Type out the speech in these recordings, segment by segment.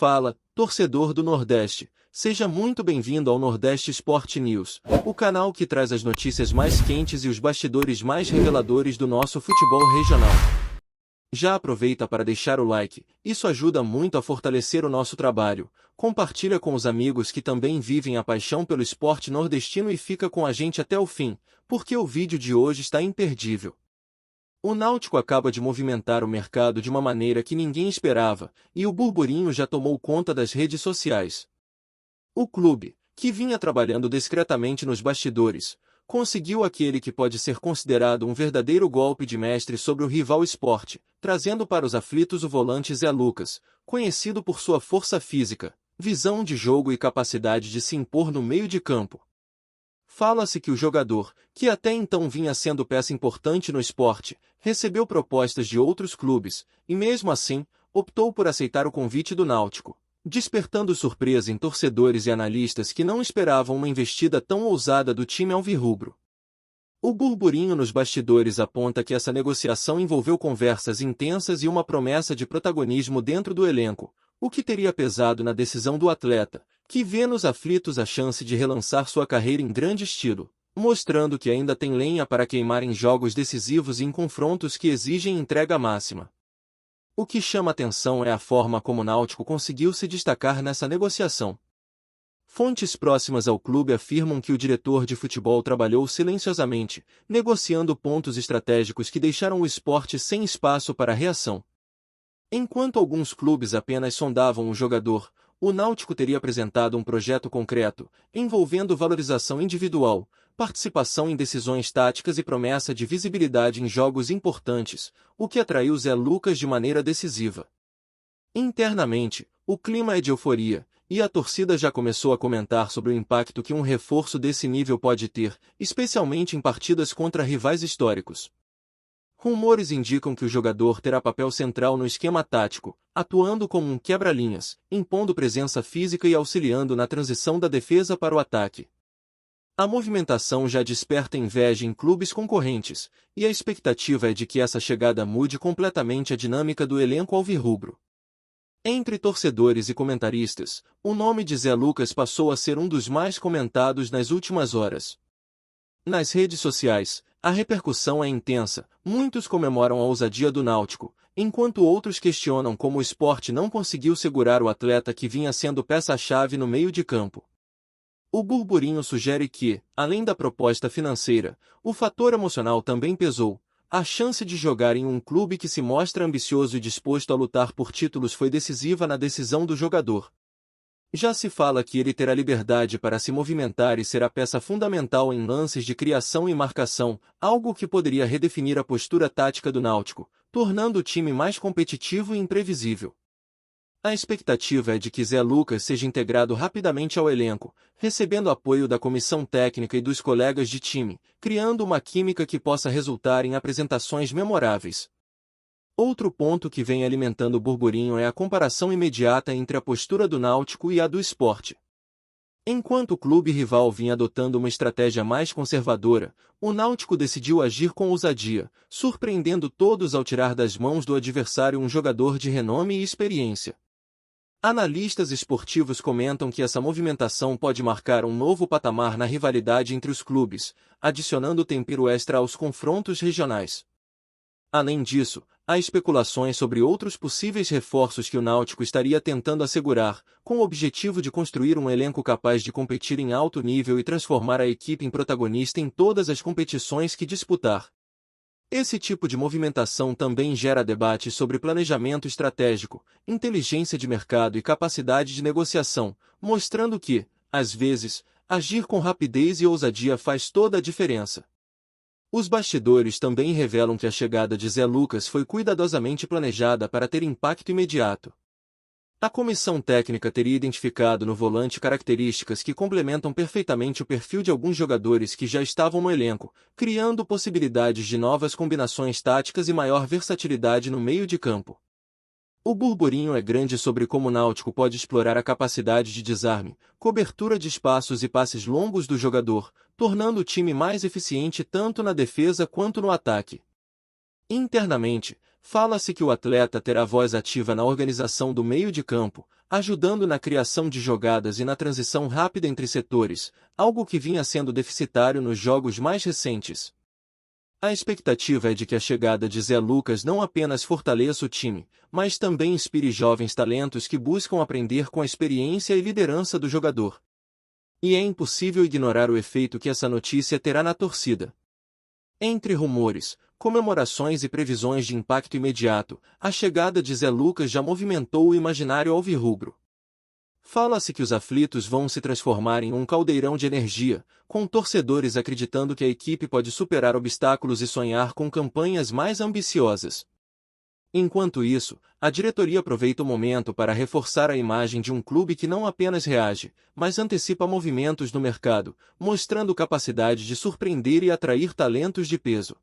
Fala, torcedor do Nordeste. Seja muito bem-vindo ao Nordeste Sport News, o canal que traz as notícias mais quentes e os bastidores mais reveladores do nosso futebol regional. Já aproveita para deixar o like, isso ajuda muito a fortalecer o nosso trabalho. Compartilha com os amigos que também vivem a paixão pelo esporte nordestino e fica com a gente até o fim, porque o vídeo de hoje está imperdível. O Náutico acaba de movimentar o mercado de uma maneira que ninguém esperava, e o burburinho já tomou conta das redes sociais. O clube, que vinha trabalhando discretamente nos bastidores, conseguiu aquele que pode ser considerado um verdadeiro golpe de mestre sobre o rival Sport, trazendo para os aflitos o volante Zé Lucas, conhecido por sua força física, visão de jogo e capacidade de se impor no meio de campo. Fala-se que o jogador, que até então vinha sendo peça importante no Sport, recebeu propostas de outros clubes, e mesmo assim, optou por aceitar o convite do Náutico, despertando surpresa em torcedores e analistas que não esperavam uma investida tão ousada do time alvirrubro. O burburinho nos bastidores aponta que essa negociação envolveu conversas intensas e uma promessa de protagonismo dentro do elenco, o que teria pesado na decisão do atleta, que vê nos aflitos a chance de relançar sua carreira em grande estilo, mostrando que ainda tem lenha para queimar em jogos decisivos e em confrontos que exigem entrega máxima. O que chama atenção é a forma como o Náutico conseguiu se destacar nessa negociação. Fontes próximas ao clube afirmam que o diretor de futebol trabalhou silenciosamente, negociando pontos estratégicos que deixaram o Sport sem espaço para reação. Enquanto alguns clubes apenas sondavam o jogador, o Náutico teria apresentado um projeto concreto, envolvendo valorização individual, participação em decisões táticas e promessa de visibilidade em jogos importantes, o que atraiu Zé Lucas de maneira decisiva. Internamente, o clima é de euforia, e a torcida já começou a comentar sobre o impacto que um reforço desse nível pode ter, especialmente em partidas contra rivais históricos. Rumores indicam que o jogador terá papel central no esquema tático, atuando como um quebra-linhas, impondo presença física e auxiliando na transição da defesa para o ataque. A movimentação já desperta inveja em clubes concorrentes, e a expectativa é de que essa chegada mude completamente a dinâmica do elenco alvirrubro. Entre torcedores e comentaristas, o nome de Zé Lucas passou a ser um dos mais comentados nas últimas horas. Nas redes sociais, a repercussão é intensa, muitos comemoram a ousadia do Náutico, enquanto outros questionam como o Sport não conseguiu segurar o atleta que vinha sendo peça-chave no meio de campo. O burburinho sugere que, além da proposta financeira, o fator emocional também pesou. A chance de jogar em um clube que se mostra ambicioso e disposto a lutar por títulos foi decisiva na decisão do jogador. Já se fala que ele terá liberdade para se movimentar e será peça fundamental em lances de criação e marcação, algo que poderia redefinir a postura tática do Náutico, tornando o time mais competitivo e imprevisível. A expectativa é de que Zé Lucas seja integrado rapidamente ao elenco, recebendo apoio da comissão técnica e dos colegas de time, criando uma química que possa resultar em apresentações memoráveis. Outro ponto que vem alimentando o burburinho é a comparação imediata entre a postura do Náutico e a do Sport. Enquanto o clube rival vinha adotando uma estratégia mais conservadora, o Náutico decidiu agir com ousadia, surpreendendo todos ao tirar das mãos do adversário um jogador de renome e experiência. Analistas esportivos comentam que essa movimentação pode marcar um novo patamar na rivalidade entre os clubes, adicionando tempero extra aos confrontos regionais. Além disso, há especulações sobre outros possíveis reforços que o Náutico estaria tentando assegurar, com o objetivo de construir um elenco capaz de competir em alto nível e transformar a equipe em protagonista em todas as competições que disputar. Esse tipo de movimentação também gera debate sobre planejamento estratégico, inteligência de mercado e capacidade de negociação, mostrando que, às vezes, agir com rapidez e ousadia faz toda a diferença. Os bastidores também revelam que a chegada de Zé Lucas foi cuidadosamente planejada para ter impacto imediato. A comissão técnica teria identificado no volante características que complementam perfeitamente o perfil de alguns jogadores que já estavam no elenco, criando possibilidades de novas combinações táticas e maior versatilidade no meio de campo. O burburinho é grande sobre como o Náutico pode explorar a capacidade de desarme, cobertura de espaços e passes longos do jogador, tornando o time mais eficiente tanto na defesa quanto no ataque. Internamente, fala-se que o atleta terá voz ativa na organização do meio de campo, ajudando na criação de jogadas e na transição rápida entre setores, algo que vinha sendo deficitário nos jogos mais recentes. A expectativa é de que a chegada de Zé Lucas não apenas fortaleça o time, mas também inspire jovens talentos que buscam aprender com a experiência e liderança do jogador. E é impossível ignorar o efeito que essa notícia terá na torcida. Entre rumores, comemorações e previsões de impacto imediato, a chegada de Zé Lucas já movimentou o imaginário alvirrubro. Fala-se que os aflitos vão se transformar em um caldeirão de energia, com torcedores acreditando que a equipe pode superar obstáculos e sonhar com campanhas mais ambiciosas. Enquanto isso, a diretoria aproveita o momento para reforçar a imagem de um clube que não apenas reage, mas antecipa movimentos no mercado, mostrando capacidade de surpreender e atrair talentos de peso.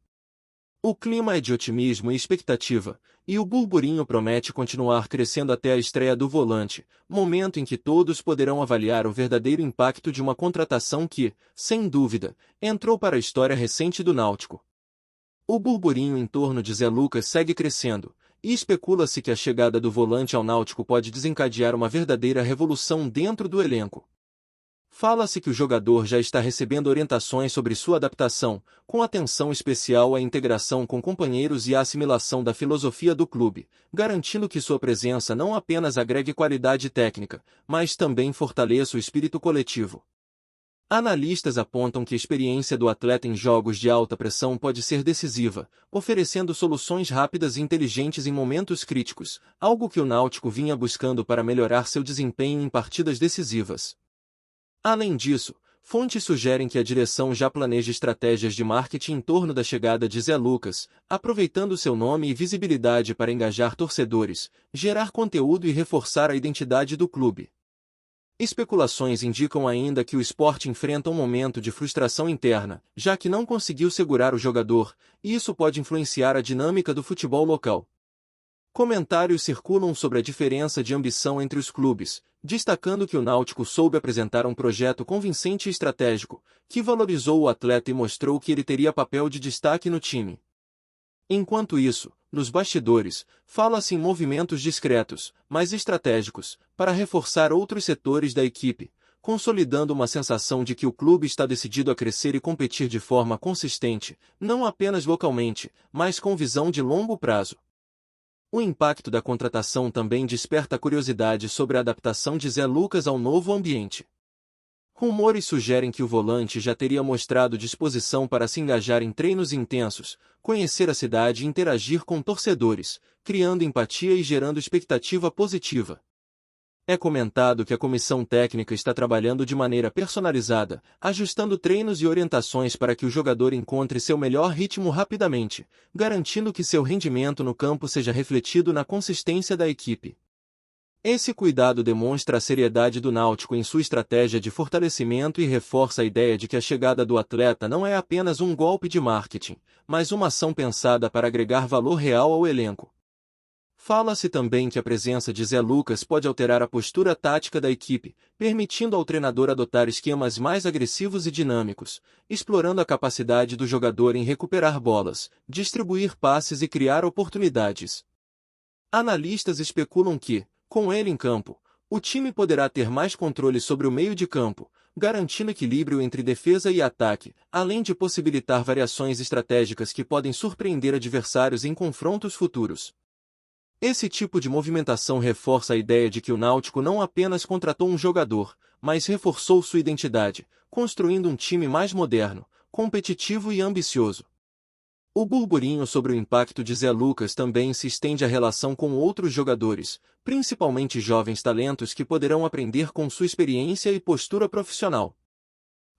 O clima é de otimismo e expectativa, e o burburinho promete continuar crescendo até a estreia do volante, momento em que todos poderão avaliar o verdadeiro impacto de uma contratação que, sem dúvida, entrou para a história recente do Náutico. O burburinho em torno de Zé Lucas segue crescendo, e especula-se que a chegada do volante ao Náutico pode desencadear uma verdadeira revolução dentro do elenco. Fala-se que o jogador já está recebendo orientações sobre sua adaptação, com atenção especial à integração com companheiros e à assimilação da filosofia do clube, garantindo que sua presença não apenas agregue qualidade técnica, mas também fortaleça o espírito coletivo. Analistas apontam que a experiência do atleta em jogos de alta pressão pode ser decisiva, oferecendo soluções rápidas e inteligentes em momentos críticos, algo que o Náutico vinha buscando para melhorar seu desempenho em partidas decisivas. Além disso, fontes sugerem que a direção já planeja estratégias de marketing em torno da chegada de Zé Lucas, aproveitando seu nome e visibilidade para engajar torcedores, gerar conteúdo e reforçar a identidade do clube. Especulações indicam ainda que o Sport enfrenta um momento de frustração interna, já que não conseguiu segurar o jogador, e isso pode influenciar a dinâmica do futebol local. Comentários circulam sobre a diferença de ambição entre os clubes, destacando que o Náutico soube apresentar um projeto convincente e estratégico, que valorizou o atleta e mostrou que ele teria papel de destaque no time. Enquanto isso, nos bastidores, fala-se em movimentos discretos, mas estratégicos, para reforçar outros setores da equipe, consolidando uma sensação de que o clube está decidido a crescer e competir de forma consistente, não apenas localmente, mas com visão de longo prazo. O impacto da contratação também desperta curiosidade sobre a adaptação de Zé Lucas ao novo ambiente. Rumores sugerem que o volante já teria mostrado disposição para se engajar em treinos intensos, conhecer a cidade e interagir com torcedores, criando empatia e gerando expectativa positiva. É comentado que a comissão técnica está trabalhando de maneira personalizada, ajustando treinos e orientações para que o jogador encontre seu melhor ritmo rapidamente, garantindo que seu rendimento no campo seja refletido na consistência da equipe. Esse cuidado demonstra a seriedade do Náutico em sua estratégia de fortalecimento e reforça a ideia de que a chegada do atleta não é apenas um golpe de marketing, mas uma ação pensada para agregar valor real ao elenco. Fala-se também que a presença de Zé Lucas pode alterar a postura tática da equipe, permitindo ao treinador adotar esquemas mais agressivos e dinâmicos, explorando a capacidade do jogador em recuperar bolas, distribuir passes e criar oportunidades. Analistas especulam que, com ele em campo, o time poderá ter mais controle sobre o meio de campo, garantindo equilíbrio entre defesa e ataque, além de possibilitar variações estratégicas que podem surpreender adversários em confrontos futuros. Esse tipo de movimentação reforça a ideia de que o Náutico não apenas contratou um jogador, mas reforçou sua identidade, construindo um time mais moderno, competitivo e ambicioso. O burburinho sobre o impacto de Zé Lucas também se estende à relação com outros jogadores, principalmente jovens talentos que poderão aprender com sua experiência e postura profissional.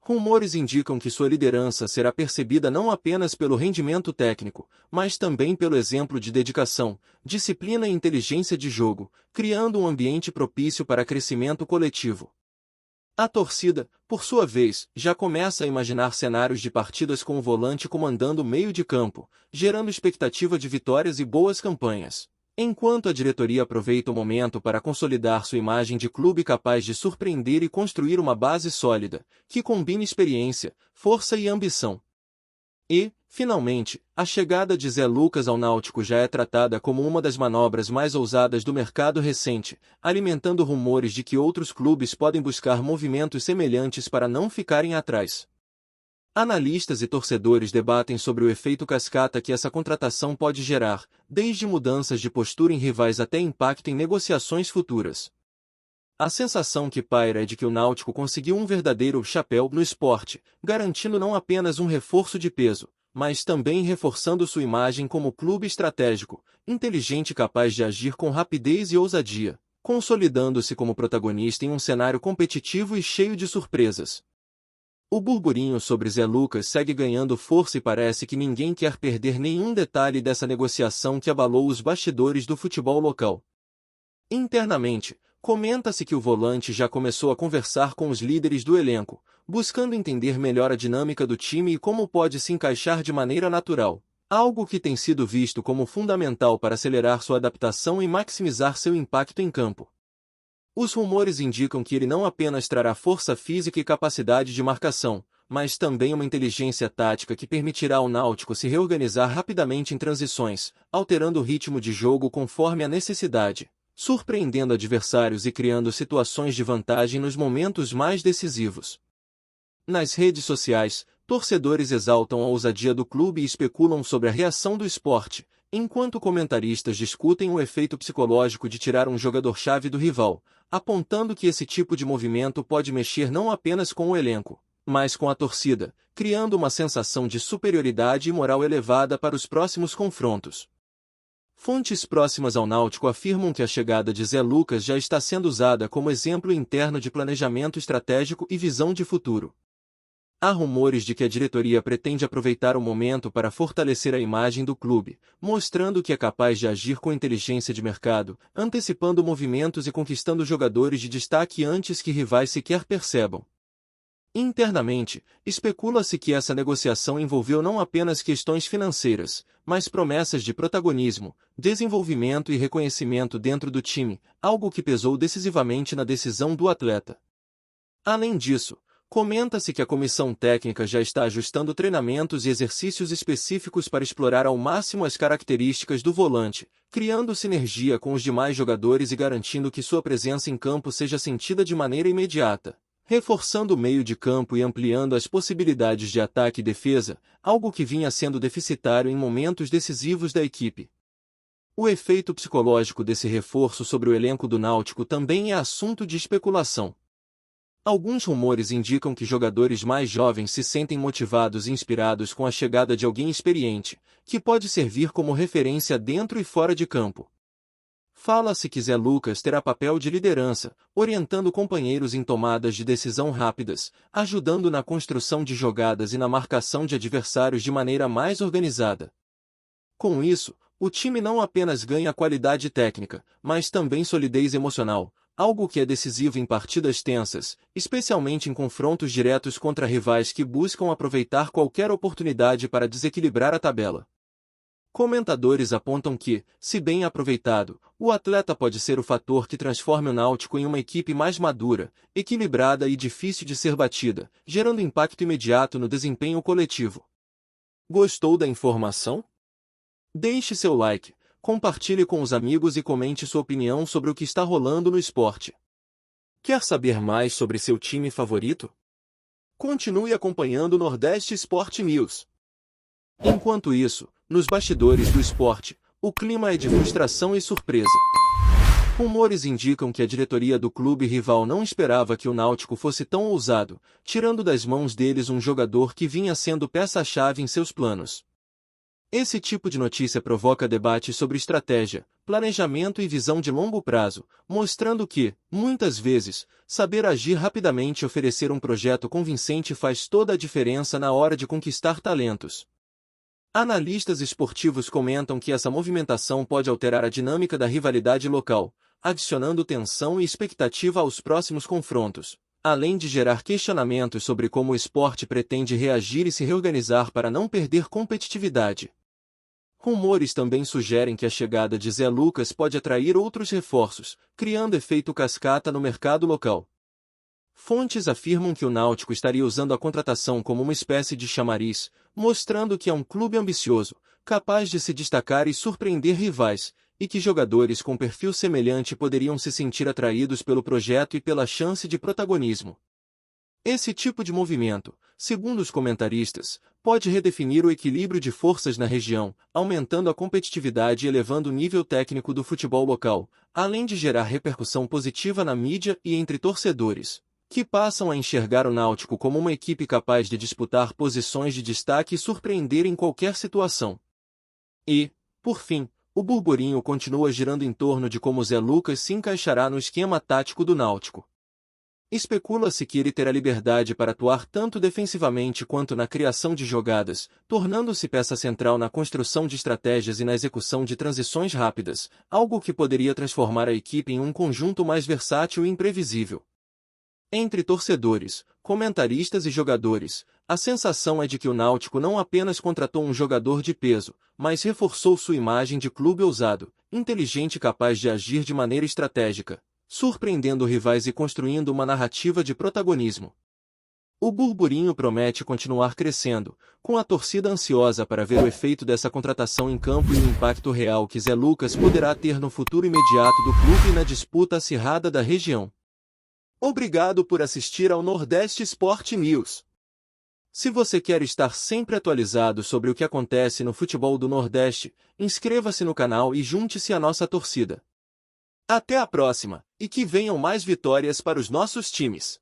Rumores indicam que sua liderança será percebida não apenas pelo rendimento técnico, mas também pelo exemplo de dedicação, disciplina e inteligência de jogo, criando um ambiente propício para crescimento coletivo. A torcida, por sua vez, já começa a imaginar cenários de partidas com o volante comandando o meio de campo, gerando expectativa de vitórias e boas campanhas. Enquanto a diretoria aproveita o momento para consolidar sua imagem de clube capaz de surpreender e construir uma base sólida, que combine experiência, força e ambição. E, finalmente, a chegada de Zé Lucas ao Náutico já é tratada como uma das manobras mais ousadas do mercado recente, alimentando rumores de que outros clubes podem buscar movimentos semelhantes para não ficarem atrás. Analistas e torcedores debatem sobre o efeito cascata que essa contratação pode gerar, desde mudanças de postura em rivais até impacto em negociações futuras. A sensação que paira é de que o Náutico conseguiu um verdadeiro chapéu no esporte, garantindo não apenas um reforço de peso, mas também reforçando sua imagem como clube estratégico, inteligente e capaz de agir com rapidez e ousadia, consolidando-se como protagonista em um cenário competitivo e cheio de surpresas. O burburinho sobre Zé Lucas segue ganhando força e parece que ninguém quer perder nenhum detalhe dessa negociação que abalou os bastidores do futebol local. Internamente, comenta-se que o volante já começou a conversar com os líderes do elenco, buscando entender melhor a dinâmica do time e como pode se encaixar de maneira natural, algo que tem sido visto como fundamental para acelerar sua adaptação e maximizar seu impacto em campo. Os rumores indicam que ele não apenas trará força física e capacidade de marcação, mas também uma inteligência tática que permitirá ao Náutico se reorganizar rapidamente em transições, alterando o ritmo de jogo conforme a necessidade, surpreendendo adversários e criando situações de vantagem nos momentos mais decisivos. Nas redes sociais, torcedores exaltam a ousadia do clube e especulam sobre a reação do esporte, enquanto comentaristas discutem o efeito psicológico de tirar um jogador-chave do rival, apontando que esse tipo de movimento pode mexer não apenas com o elenco, mas com a torcida, criando uma sensação de superioridade e moral elevada para os próximos confrontos. Fontes próximas ao Náutico afirmam que a chegada de Zé Lucas já está sendo usada como exemplo interno de planejamento estratégico e visão de futuro. Há rumores de que a diretoria pretende aproveitar o momento para fortalecer a imagem do clube, mostrando que é capaz de agir com inteligência de mercado, antecipando movimentos e conquistando jogadores de destaque antes que rivais sequer percebam. Internamente, especula-se que essa negociação envolveu não apenas questões financeiras, mas promessas de protagonismo, desenvolvimento e reconhecimento dentro do time, algo que pesou decisivamente na decisão do atleta. Além disso, comenta-se que a comissão técnica já está ajustando treinamentos e exercícios específicos para explorar ao máximo as características do volante, criando sinergia com os demais jogadores e garantindo que sua presença em campo seja sentida de maneira imediata, reforçando o meio de campo e ampliando as possibilidades de ataque e defesa, algo que vinha sendo deficitário em momentos decisivos da equipe. O efeito psicológico desse reforço sobre o elenco do Náutico também é assunto de especulação. Alguns rumores indicam que jogadores mais jovens se sentem motivados e inspirados com a chegada de alguém experiente, que pode servir como referência dentro e fora de campo. Fala-se que Zé Lucas terá papel de liderança, orientando companheiros em tomadas de decisão rápidas, ajudando na construção de jogadas e na marcação de adversários de maneira mais organizada. Com isso, o time não apenas ganha qualidade técnica, mas também solidez emocional, algo que é decisivo em partidas tensas, especialmente em confrontos diretos contra rivais que buscam aproveitar qualquer oportunidade para desequilibrar a tabela. Comentadores apontam que, se bem aproveitado, o atleta pode ser o fator que transforme o Náutico em uma equipe mais madura, equilibrada e difícil de ser batida, gerando impacto imediato no desempenho coletivo. Gostou da informação? Deixe seu like, compartilhe com os amigos e comente sua opinião sobre o que está rolando no esporte. Quer saber mais sobre seu time favorito? Continue acompanhando o Nordeste Sport News. Enquanto isso, nos bastidores do esporte, o clima é de frustração e surpresa. Rumores indicam que a diretoria do clube rival não esperava que o Náutico fosse tão ousado, tirando das mãos deles um jogador que vinha sendo peça-chave em seus planos. Esse tipo de notícia provoca debate sobre estratégia, planejamento e visão de longo prazo, mostrando que, muitas vezes, saber agir rapidamente e oferecer um projeto convincente faz toda a diferença na hora de conquistar talentos. Analistas esportivos comentam que essa movimentação pode alterar a dinâmica da rivalidade local, adicionando tensão e expectativa aos próximos confrontos, além de gerar questionamentos sobre como o esporte pretende reagir e se reorganizar para não perder competitividade. Rumores também sugerem que a chegada de Zé Lucas pode atrair outros reforços, criando efeito cascata no mercado local. Fontes afirmam que o Náutico estaria usando a contratação como uma espécie de chamariz, mostrando que é um clube ambicioso, capaz de se destacar e surpreender rivais, e que jogadores com perfil semelhante poderiam se sentir atraídos pelo projeto e pela chance de protagonismo. Esse tipo de movimento, segundo os comentaristas, pode redefinir o equilíbrio de forças na região, aumentando a competitividade e elevando o nível técnico do futebol local, além de gerar repercussão positiva na mídia e entre torcedores, que passam a enxergar o Náutico como uma equipe capaz de disputar posições de destaque e surpreender em qualquer situação. E, por fim, o burburinho continua girando em torno de como Zé Lucas se encaixará no esquema tático do Náutico. Especula-se que ele terá liberdade para atuar tanto defensivamente quanto na criação de jogadas, tornando-se peça central na construção de estratégias e na execução de transições rápidas, algo que poderia transformar a equipe em um conjunto mais versátil e imprevisível. Entre torcedores, comentaristas e jogadores, a sensação é de que o Náutico não apenas contratou um jogador de peso, mas reforçou sua imagem de clube ousado, inteligente e capaz de agir de maneira estratégica, surpreendendo rivais e construindo uma narrativa de protagonismo. O burburinho promete continuar crescendo, com a torcida ansiosa para ver o efeito dessa contratação em campo e o impacto real que Zé Lucas poderá ter no futuro imediato do clube e na disputa acirrada da região. Obrigado por assistir ao Nordeste Sport News. Se você quer estar sempre atualizado sobre o que acontece no futebol do Nordeste, inscreva-se no canal e junte-se à nossa torcida. Até a próxima, e que venham mais vitórias para os nossos times!